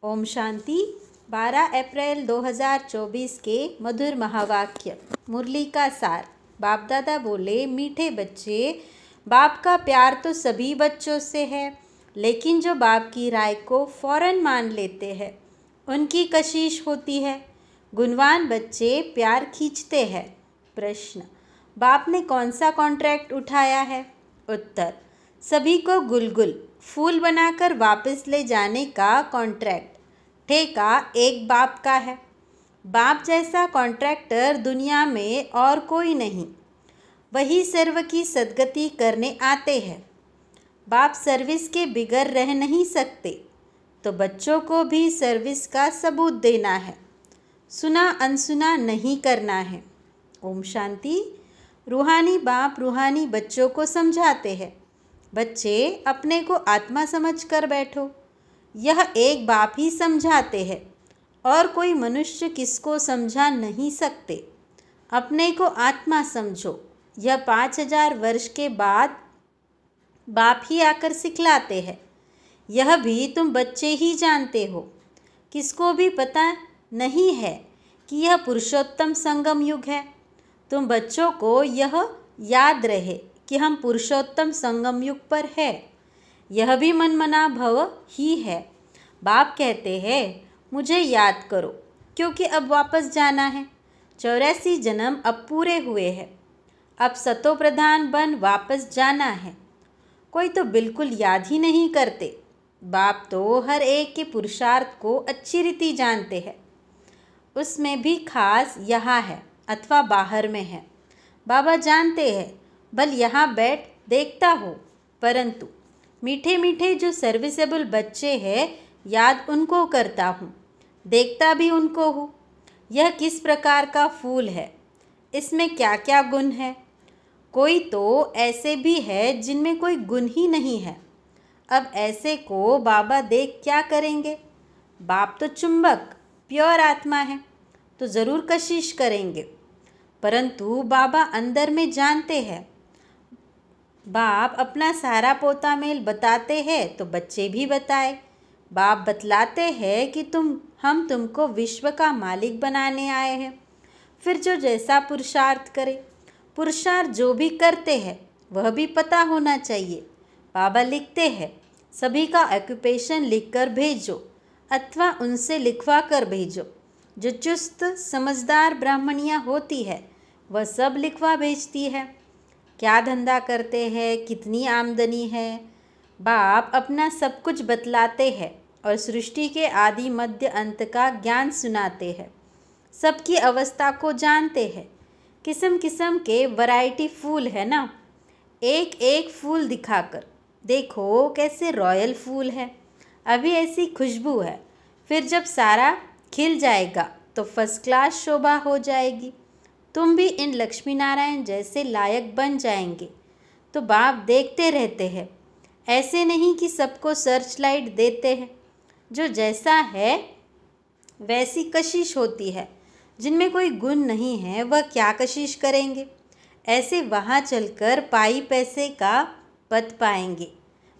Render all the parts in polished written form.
ओम शांति। 12 अप्रैल 2024 के मधुर महावाक्य। मुरली का सार। बाप दादा बोले, मीठे बच्चे, बाप का प्यार तो सभी बच्चों से है, लेकिन जो बाप की राय को फ़ौरन मान लेते हैं उनकी कशिश होती है। गुणवान बच्चे प्यार खींचते हैं। प्रश्न, बाप ने कौन सा कॉन्ट्रैक्ट उठाया है? उत्तर, सभी को गुलगुल फूल बनाकर वापस ले जाने का कॉन्ट्रैक्ट। ठेका एक बाप का है। बाप जैसा कॉन्ट्रैक्टर दुनिया में और कोई नहीं। वही सर्व की सद्गति करने आते हैं। बाप सर्विस के बिगर रह नहीं सकते, तो बच्चों को भी सर्विस का सबूत देना है। सुना अनसुना नहीं करना है। ओम शांति। रूहानी बाप रूहानी बच्चों को समझाते हैं, बच्चे अपने को आत्मा समझ कर बैठो। यह एक बाप ही समझाते हैं और कोई मनुष्य किसको समझा नहीं सकते। अपने को आत्मा समझो। यह 5000 वर्ष के बाद बाप ही आकर सिखलाते हैं। यह भी तुम बच्चे ही जानते हो। किसको भी पता नहीं है कि यह पुरुषोत्तम संगम युग है। तुम बच्चों को यह याद रहे कि हम पुरुषोत्तम संगम युग पर है। यह भी मनमना भव ही है। बाप कहते हैं, मुझे याद करो, क्योंकि अब वापस जाना है। 84 जन्म अब पूरे हुए हैं। अब सतो प्रधान बन वापस जाना है। कोई तो बिल्कुल याद ही नहीं करते। बाप तो हर एक के पुरुषार्थ को अच्छी रीति जानते हैं। उसमें भी खास यहाँ है अथवा बाहर में है। बाबा जानते हैं, भल यहाँ बैठ देखता हो, परंतु मीठे मीठे जो सर्विसेबल बच्चे हैं, याद उनको करता हूँ, देखता भी उनको हूँ। यह किस प्रकार का फूल है, इसमें क्या क्या गुण है। कोई तो ऐसे भी है जिनमें कोई गुण ही नहीं है। अब ऐसे को बाबा देख क्या करेंगे? बाप तो चुंबक प्योर आत्मा है, तो ज़रूर कशिश करेंगे, परंतु बाबा अंदर में जानते हैं। बाप अपना सारा पोता मेल बताते हैं तो बच्चे भी बताए। बाप बतलाते हैं कि हम तुमको विश्व का मालिक बनाने आए हैं। फिर जो जैसा पुरुषार्थ करे, पुरुषार्थ जो भी करते हैं वह भी पता होना चाहिए। बाबा लिखते हैं, सभी का ऑक्यूपेशन लिखकर भेजो अथवा उनसे लिखवा कर भेजो। जो चुस्त समझदार ब्राह्मणियाँ होती है वह सब लिखवा भेजती है। क्या धंधा करते हैं, कितनी आमदनी है, बाप अपना सब कुछ बतलाते हैं और सृष्टि के आदि मध्य अंत का ज्ञान सुनाते हैं। सबकी अवस्था को जानते हैं। किस्म किस्म के वैरायटी फूल है ना, एक एक फूल दिखाकर देखो कैसे रॉयल फूल है। अभी ऐसी खुशबू है, फिर जब सारा खिल जाएगा तो फर्स्ट क्लास शोभा हो जाएगी। तुम भी इन लक्ष्मी नारायण जैसे लायक बन जाएंगे। तो बाप देखते रहते हैं, ऐसे नहीं कि सबको सर्च लाइट देते हैं। जो जैसा है वैसी कशिश होती है। जिनमें कोई गुण नहीं है वह क्या कशिश करेंगे? ऐसे वहाँ चलकर पाई पैसे का पद पाएंगे।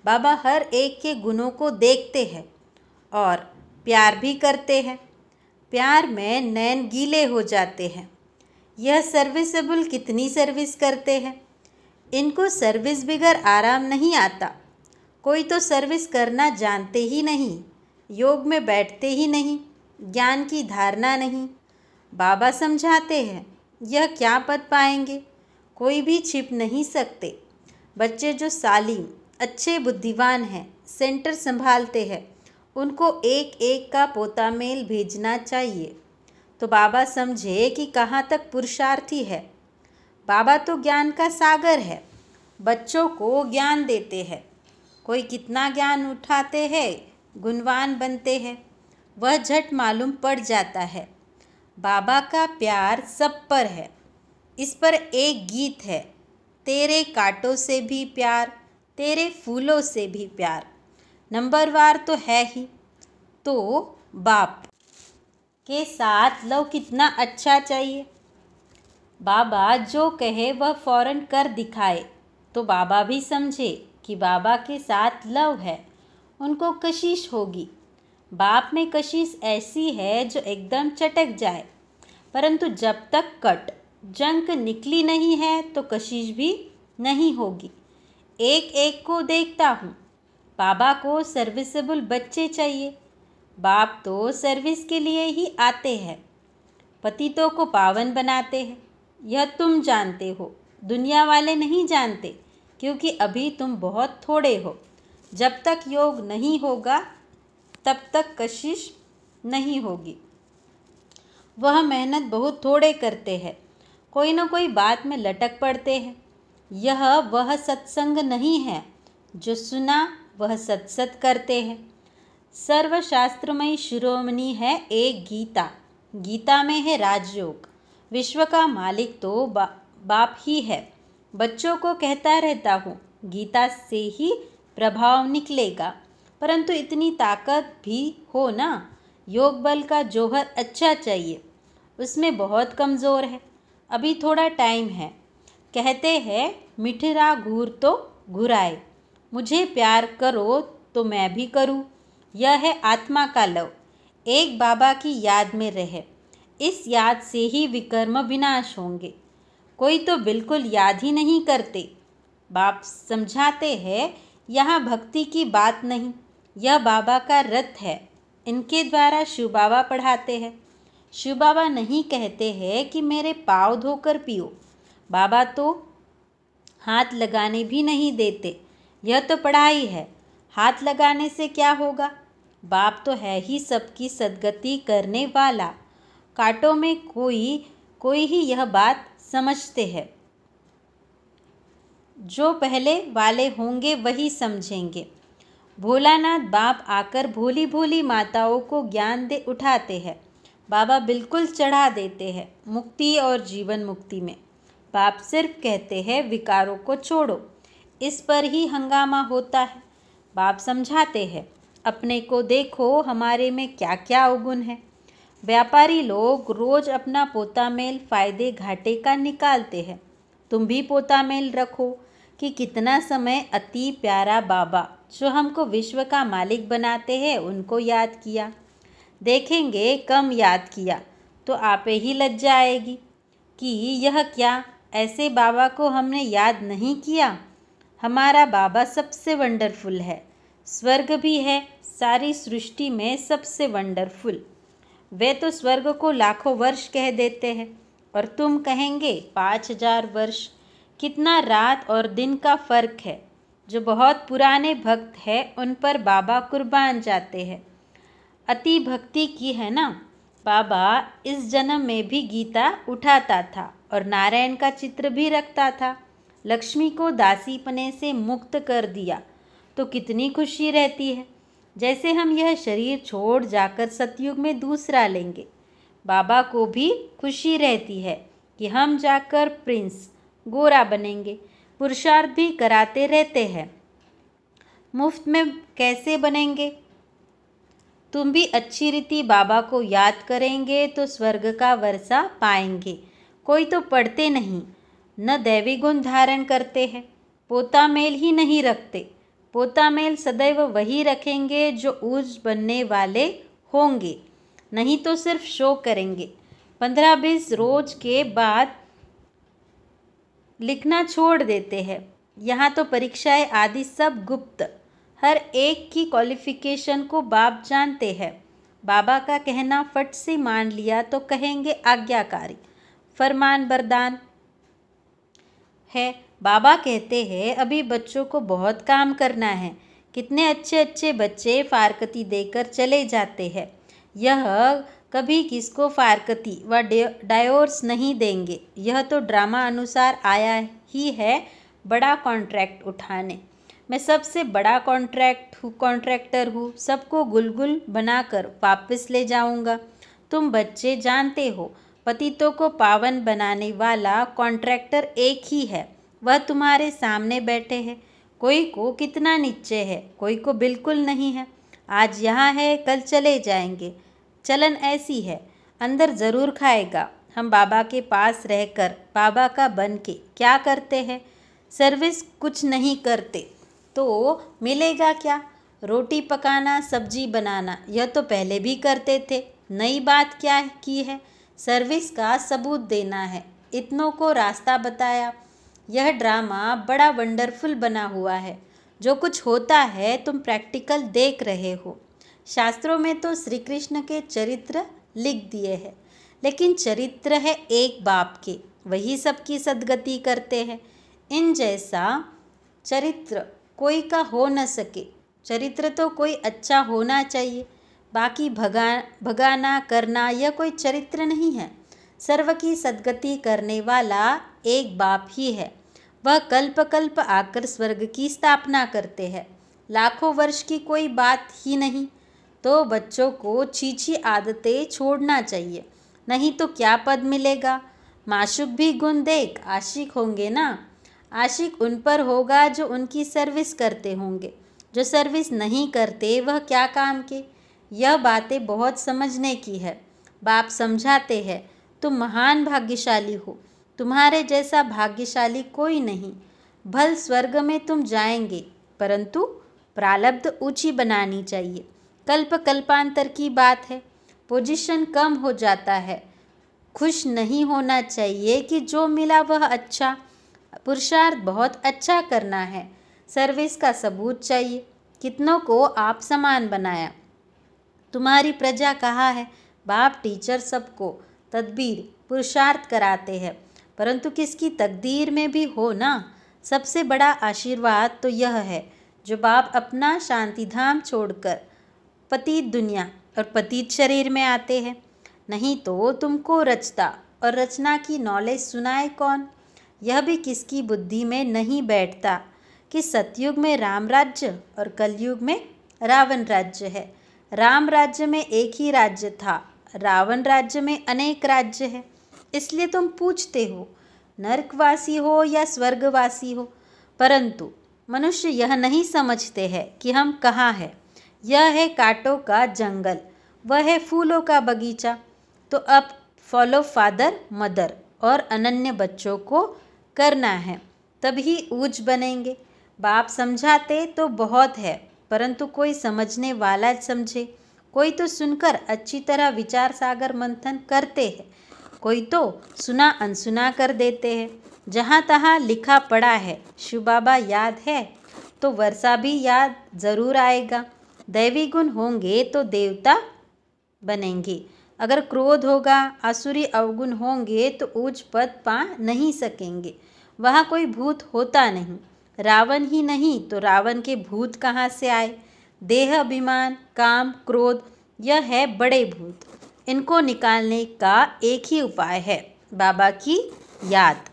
बाबा हर एक के गुणों को देखते हैं और प्यार भी करते हैं। प्यार में नैन गीले हो जाते हैं। यह सर्विसेबल कितनी सर्विस करते हैं। इनको सर्विस बिगर आराम नहीं आता। कोई तो सर्विस करना जानते ही नहीं, योग में बैठते ही नहीं, ज्ञान की धारणा नहीं। बाबा समझाते हैं, यह क्या पद पाएंगे, कोई भी छिप नहीं सकते। बच्चे जो सालीम अच्छे बुद्धिमान हैं, सेंटर संभालते हैं, उनको एक एक का पोता मेल भेजना चाहिए, तो बाबा समझे कि कहाँ तक पुरुषार्थी है। बाबा तो ज्ञान का सागर है, बच्चों को ज्ञान देते हैं। कोई कितना ज्ञान उठाते हैं, गुणवान बनते हैं, वह झट मालूम पड़ जाता है। बाबा का प्यार सब पर है। इस पर एक गीत है, तेरे कांटों से भी प्यार, तेरे फूलों से भी प्यार। नंबरवार तो है ही। तो बाप के साथ लव कितना अच्छा चाहिए। बाबा जो कहे वह फ़ौरन कर दिखाए, तो बाबा भी समझे कि बाबा के साथ लव है, उनको कशिश होगी। बाप में कशिश ऐसी है जो एकदम चटक जाए, परंतु जब तक कट जंक निकली नहीं है तो कशिश भी नहीं होगी। एक एक को देखता हूँ। बाबा को सर्विसेबल बच्चे चाहिए। बाप तो सर्विस के लिए ही आते हैं, पतितों को पावन बनाते हैं। यह तुम जानते हो, दुनिया वाले नहीं जानते, क्योंकि अभी तुम बहुत थोड़े हो। जब तक योग नहीं होगा तब तक कशिश नहीं होगी। वह मेहनत बहुत थोड़े करते हैं, कोई न कोई बात में लटक पड़ते हैं। यह वह सत्संग नहीं है जो सुना वह सत्सत करते हैं। सर्वशास्त्रमयी शिरोमणि है एक गीता। गीता में है राजयोग। विश्व का मालिक तो बाप ही है। बच्चों को कहता रहता हूँ, गीता से ही प्रभाव निकलेगा, परंतु इतनी ताकत भी हो ना। योग बल का जौहर अच्छा चाहिए, उसमें बहुत कमज़ोर है। अभी थोड़ा टाइम है। कहते हैं मिठरा घूर तो घुराए। मुझे प्यार करो तो मैं भी करूँ। यह है आत्मा का लव। एक बाबा की याद में रहे, इस याद से ही विकर्म विनाश होंगे। कोई तो बिल्कुल याद ही नहीं करते। बाप समझाते हैं यहाँ भक्ति की बात नहीं, यह बाबा का रथ है। इनके द्वारा शिव बाबा पढ़ाते हैं। शिव बाबा नहीं कहते हैं कि मेरे पाँव धोकर पियो। बाबा तो हाथ लगाने भी नहीं देते। यह तो पढ़ाई है। हाथ लगाने से क्या होगा? बाप तो है ही सबकी सद्गति करने वाला। कांटों में कोई ही यह बात समझते हैं। जो पहले वाले होंगे वही समझेंगे। भोलानाथ बाप आकर भोली भोली माताओं को ज्ञान दे उठाते हैं। बाबा बिल्कुल चढ़ा देते हैं मुक्ति और जीवन मुक्ति में। बाप सिर्फ कहते हैं विकारों को छोड़ो। इस पर ही हंगामा होता है। बाप समझाते हैं अपने को देखो, हमारे में क्या क्या अवगुण है। व्यापारी लोग रोज अपना पोता मेल फायदे घाटे का निकालते हैं। तुम भी पोता मेल रखो कि कितना समय अति प्यारा बाबा जो हमको विश्व का मालिक बनाते हैं उनको याद किया। देखेंगे कम याद किया तो आपे ही लज्जा आएगी कि यह क्या, ऐसे बाबा को हमने याद नहीं किया। हमारा बाबा सबसे वंडरफुल है। स्वर्ग भी है सारी सृष्टि में सबसे वंडरफुल। वे तो स्वर्ग को लाखों वर्ष कह देते हैं और तुम कहेंगे 5000 वर्ष। कितना रात और दिन का फ़र्क है। जो बहुत पुराने भक्त हैं उन पर बाबा कुर्बान जाते हैं। अति भक्ति की है ना। बाबा इस जन्म में भी गीता उठाता था और नारायण का चित्र भी रखता था। लक्ष्मी को दासीपने से मुक्त कर दिया तो कितनी खुशी रहती है। जैसे हम यह शरीर छोड़ जाकर सतयुग में दूसरा लेंगे। बाबा को भी खुशी रहती है कि हम जाकर प्रिंस गोरा बनेंगे। पुरुषार्थ भी कराते रहते हैं। मुफ्त में कैसे बनेंगे? तुम भी अच्छी रीति बाबा को याद करेंगे तो स्वर्ग का वर्षा पाएंगे। कोई तो पढ़ते नहीं, न दैवी गुण धारण करते हैं, पोता मेल ही नहीं रखते। पोता मेल सदैव वही रखेंगे जो ऊर्ज बनने वाले होंगे, नहीं तो सिर्फ शो करेंगे। 15-20 रोज के बाद लिखना छोड़ देते हैं। यहाँ तो परीक्षाएं आदि सब गुप्त। हर एक की क्वालिफिकेशन को बाप जानते हैं। बाबा का कहना फट से मान लिया तो कहेंगे आज्ञाकारी, फरमान बरदान है। बाबा कहते हैं अभी बच्चों को बहुत काम करना है। कितने अच्छे अच्छे बच्चे फारकती देकर चले जाते हैं। यह कभी किसको फारकती व डायोर्स नहीं देंगे। यह तो ड्रामा अनुसार आया ही है बड़ा कॉन्ट्रैक्ट उठाने। मैं सबसे बड़ा कॉन्ट्रैक्टर हूँ। सबको गुलगुल बनाकर वापस ले जाऊँगा। तुम बच्चे जानते हो पतितों को पावन बनाने वाला कॉन्ट्रैक्टर एक ही है। वह तुम्हारे सामने बैठे हैं। कोई को कितना नीचे है, कोई को बिल्कुल नहीं है। आज यहाँ है कल चले जाएंगे। चलन ऐसी है। अंदर ज़रूर खाएगा। हम बाबा के पास रहकर बाबा का बन के क्या करते हैं? सर्विस कुछ नहीं करते तो मिलेगा क्या? रोटी पकाना, सब्जी बनाना यह तो पहले भी करते थे, नई बात क्या की है? सर्विस का सबूत देना है, इतनों को रास्ता बताया। यह ड्रामा बड़ा वंडरफुल बना हुआ है। जो कुछ होता है तुम प्रैक्टिकल देख रहे हो। शास्त्रों में तो श्री कृष्ण के चरित्र लिख दिए हैं, लेकिन चरित्र है एक बाप के, वही सबकी सद्गति करते हैं। इन जैसा चरित्र कोई का हो न सके। चरित्र तो कोई अच्छा होना चाहिए, बाकी भगाना करना यह कोई चरित्र नहीं है। सर्व की सद्गति करने वाला एक बाप ही है। वह कल्प कल्प आकर स्वर्ग की स्थापना करते हैं। लाखों वर्ष की कोई बात ही नहीं। तो बच्चों को छीछी आदतें छोड़ना चाहिए, नहीं तो क्या पद मिलेगा? माशूक भी गुण देख आशिक होंगे ना। आशिक उन पर होगा जो उनकी सर्विस करते होंगे, जो सर्विस नहीं करते वह क्या काम के। यह बातें बहुत समझने की है। बाप समझाते हैं, तुम महान भाग्यशाली हो, तुम्हारे जैसा भाग्यशाली कोई नहीं। भल स्वर्ग में तुम जाएंगे, परंतु प्रारब्ध ऊंची बनानी चाहिए। कल्प कल्पांतर की बात है, पोजीशन कम हो जाता है। खुश नहीं होना चाहिए कि जो मिला वह अच्छा। पुरुषार्थ बहुत अच्छा करना है। सर्विस का सबूत चाहिए। कितनों को आप समान बनाया। तुम्हारी प्रजा कहाँ है? बाप टीचर सबको तदबीर पुरुषार्थ कराते हैं, परंतु किसकी तकदीर में भी हो ना। सबसे बड़ा आशीर्वाद तो यह है जो बाप अपना शांतिधाम छोड़कर पतित दुनिया और पतित शरीर में आते हैं। नहीं तो तुमको रचता और रचना की नॉलेज सुनाए कौन? यह भी किसकी बुद्धि में नहीं बैठता कि सतयुग में राम राज्य और कलयुग में रावण राज्य है। राम राज्य में एक ही राज्य था, रावण राज्य में अनेक राज्य है। इसलिए तुम पूछते हो नरकवासी हो या स्वर्गवासी हो, परंतु मनुष्य यह नहीं समझते हैं कि हम कहाँ हैं। यह है कांटों का जंगल, वह है फूलों का बगीचा। तो अब फॉलो फादर मदर और अनन्य बच्चों को करना है, तभी ऊंच बनेंगे। बाप समझाते तो बहुत है, परंतु कोई समझने वाला समझे। कोई तो सुनकर अच्छी तरह विचार सागर मंथन करते हैं, कोई तो सुना अनसुना कर देते हैं। जहाँ तहाँ लिखा पड़ा है शिव बाबा याद है तो वर्षा भी याद ज़रूर आएगा। दैवी गुण होंगे तो देवता बनेंगे। अगर क्रोध होगा, आसुरी अवगुण होंगे तो ऊंच पद पा नहीं सकेंगे। वहाँ कोई भूत होता नहीं। रावण ही नहीं तो रावण के भूत कहाँ से आए? देह, अभिमान, काम, क्रोध यह है बड़े भूत। इनको निकालने का एक ही उपाय है, बाबा की याद।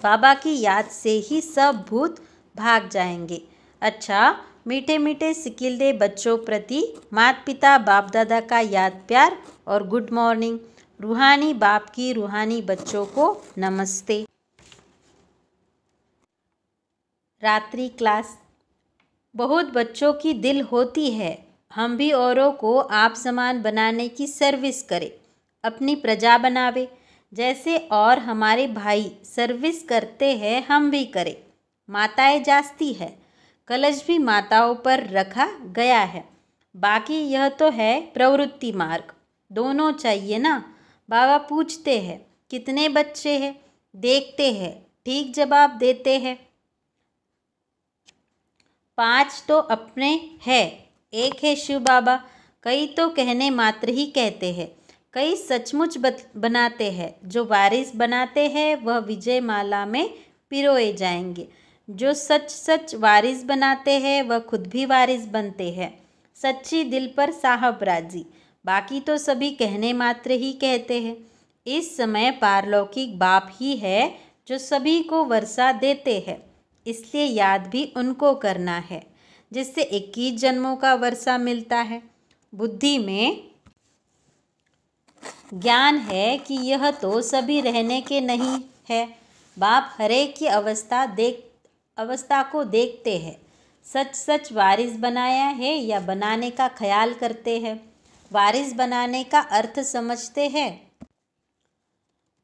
बाबा की याद से ही सब भूत भाग जाएंगे। अच्छा, मीठे मीठे सिकिलदे बच्चों प्रति माता पिता बाप दादा का याद प्यार और गुड मॉर्निंग। रूहानी बाप की रूहानी बच्चों को नमस्ते। रात्रि क्लास। बहुत बच्चों की दिल होती है हम भी औरों को आप समान बनाने की सर्विस करें, अपनी प्रजा बनावे। जैसे और हमारे भाई सर्विस करते हैं हम भी करें। माताएं जास्ती है, कलश भी माताओं पर रखा गया है। बाकी यह तो है प्रवृत्ति मार्ग, दोनों चाहिए ना। बाबा पूछते हैं कितने बच्चे हैं, देखते हैं, ठीक जवाब देते हैं। 5 तो अपने है, एक है शिव बाबा। कई तो कहने मात्र ही कहते हैं, कई सचमुच बनाते हैं। जो वारिस बनाते हैं वह विजय माला में पिरोए जाएंगे। जो सच सच वारिस बनाते हैं वह खुद भी वारिस बनते हैं। सच्ची दिल पर साहब राजी, बाकी तो सभी कहने मात्र ही कहते हैं। इस समय पारलौकिक बाप ही है जो सभी को वर्षा देते हैं, इसलिए याद भी उनको करना है, जिससे 21 जन्मों का वर्षा मिलता है। बुद्धि में ज्ञान है कि यह तो सभी रहने के नहीं है। बाप हरेक की अवस्था को देखते हैं। सच सच वारिस बनाया है या बनाने का ख्याल करते हैं। वारिस बनाने का अर्थ समझते हैं।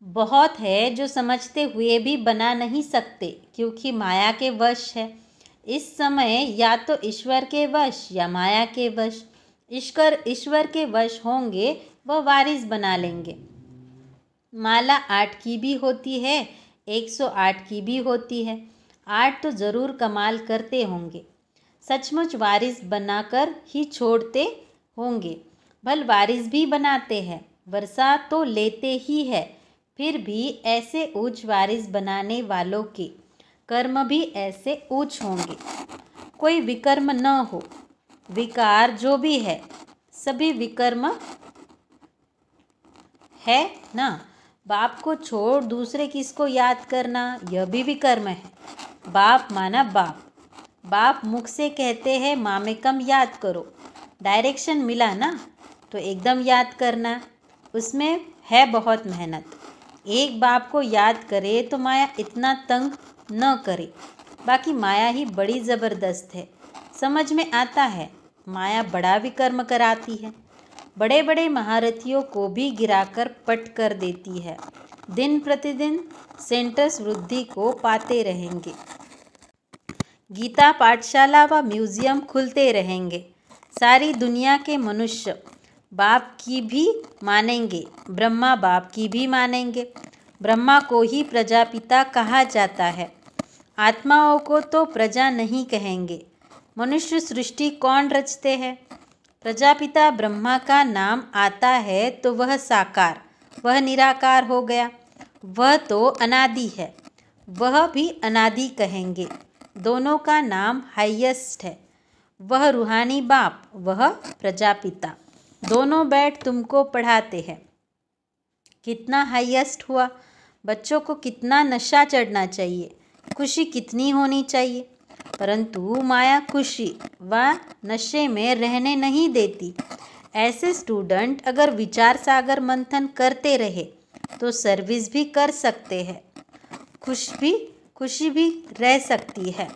बहुत है जो समझते हुए भी बना नहीं सकते, क्योंकि माया के वश है। इस समय या तो ईश्वर के वश या माया के वश। ईश्वर के वश होंगे वह वारिस बना लेंगे। माला 8 की भी होती है, 108 की भी होती है। 8 तो ज़रूर कमाल करते होंगे, सचमुच वारिस बनाकर ही छोड़ते होंगे। भल वारिस भी बनाते हैं, वर्षा तो लेते ही है, फिर भी ऐसे ऊंच वारिस बनाने वालों के कर्म भी ऐसे ऊंच होंगे। कोई विकर्म न हो, विकार जो भी है सभी विकर्म है ना। बाप को छोड़ दूसरे किसको याद करना, यह भी विकर्म है। बाप माना बाप, बाप मुख से कहते हैं मामेकम याद करो, डायरेक्शन मिला ना तो एकदम याद करना, उसमें है बहुत मेहनत। एक बाप को याद करे तो माया इतना तंग न करे। बाकी माया ही बड़ी ज़बरदस्त है, समझ में आता है। माया बड़ा विकर्म कराती है, बड़े बड़े महारथियों को भी गिराकर पट कर देती है। दिन प्रतिदिन सेंटर्स वृद्धि को पाते रहेंगे, गीता पाठशाला व म्यूज़ियम खुलते रहेंगे। सारी दुनिया के मनुष्य बाप की भी मानेंगे, ब्रह्मा बाप की भी मानेंगे। ब्रह्मा को ही प्रजापिता कहा जाता है, आत्माओं को तो प्रजा नहीं कहेंगे। मनुष्य सृष्टि कौन रचते हैं? प्रजापिता ब्रह्मा का नाम आता है तो वह साकार, वह निराकार हो गया। वह तो अनादि है, वह भी अनादि कहेंगे। दोनों का नाम हाईएस्ट है, वह रूहानी बाप, वह प्रजापिता। दोनों बैठ तुमको पढ़ाते हैं। कितना हाईएस्ट हुआ। बच्चों को कितना नशा चढ़ना चाहिए, खुशी कितनी होनी चाहिए, परंतु माया खुशी व नशे में रहने नहीं देती। ऐसे स्टूडेंट अगर विचार सागर मंथन करते रहे तो सर्विस भी कर सकते हैं, खुशी भी रह सकती है।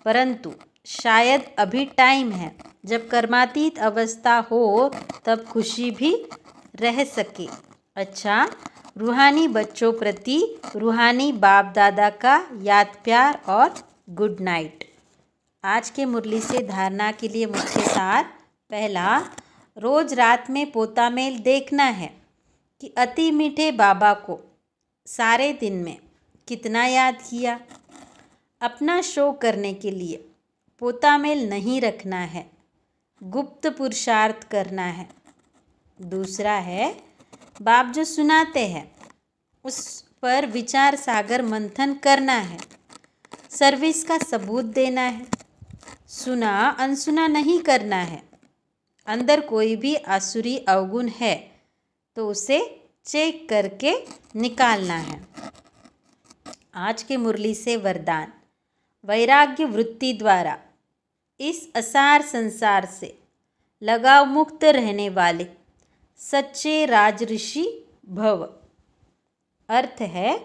परंतु शायद अभी टाइम है जब कर्मातीत अवस्था हो तब खुशी भी रह सके। अच्छा, रूहानी बच्चों प्रति रूहानी बाप दादा का याद प्यार और गुड नाइट। आज के मुरली से धारणा के लिए मुख्य सार। पहला, रोज रात में पोता मेल देखना है कि अति मीठे बाबा को सारे दिन में कितना याद किया। अपना शो करने के लिए पोता मेल नहीं रखना है, गुप्त पुरुषार्थ करना है। दूसरा है, बाप जो सुनाते हैं उस पर विचार सागर मंथन करना है, सर्विस का सबूत देना है, सुना अनसुना नहीं करना है। अंदर कोई भी आसुरी अवगुण है तो उसे चेक करके निकालना है। आज के मुरली से वरदान। वैराग्य वृत्ति द्वारा इस असार संसार से लगाव मुक्त रहने वाले सच्चे राजऋषि भव। अर्थ है,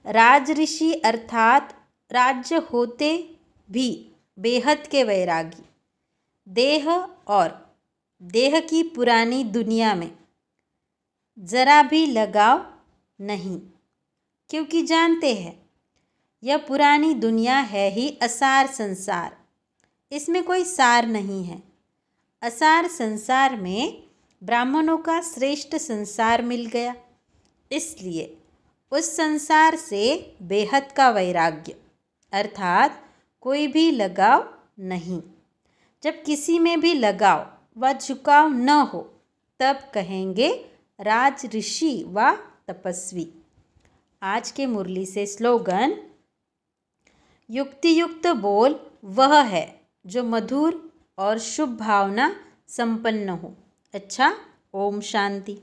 राजऋषि अर्थात राज्य होते भी बेहद के वैरागी, देह और देह की पुरानी दुनिया में जरा भी लगाव नहीं, क्योंकि जानते हैं यह पुरानी दुनिया है ही असार संसार, इसमें कोई सार नहीं है। असार संसार में ब्राह्मणों का श्रेष्ठ संसार मिल गया, इसलिए उस संसार से बेहद का वैराग्य अर्थात कोई भी लगाव नहीं। जब किसी में भी लगाव व झुकाव न हो तब कहेंगे राज ऋषि व तपस्वी। आज के मुरली से स्लोगन। युक्ति युक्त बोल वह है जो मधुर और शुभ भावना संपन्न हो। अच्छा, ओम शांति।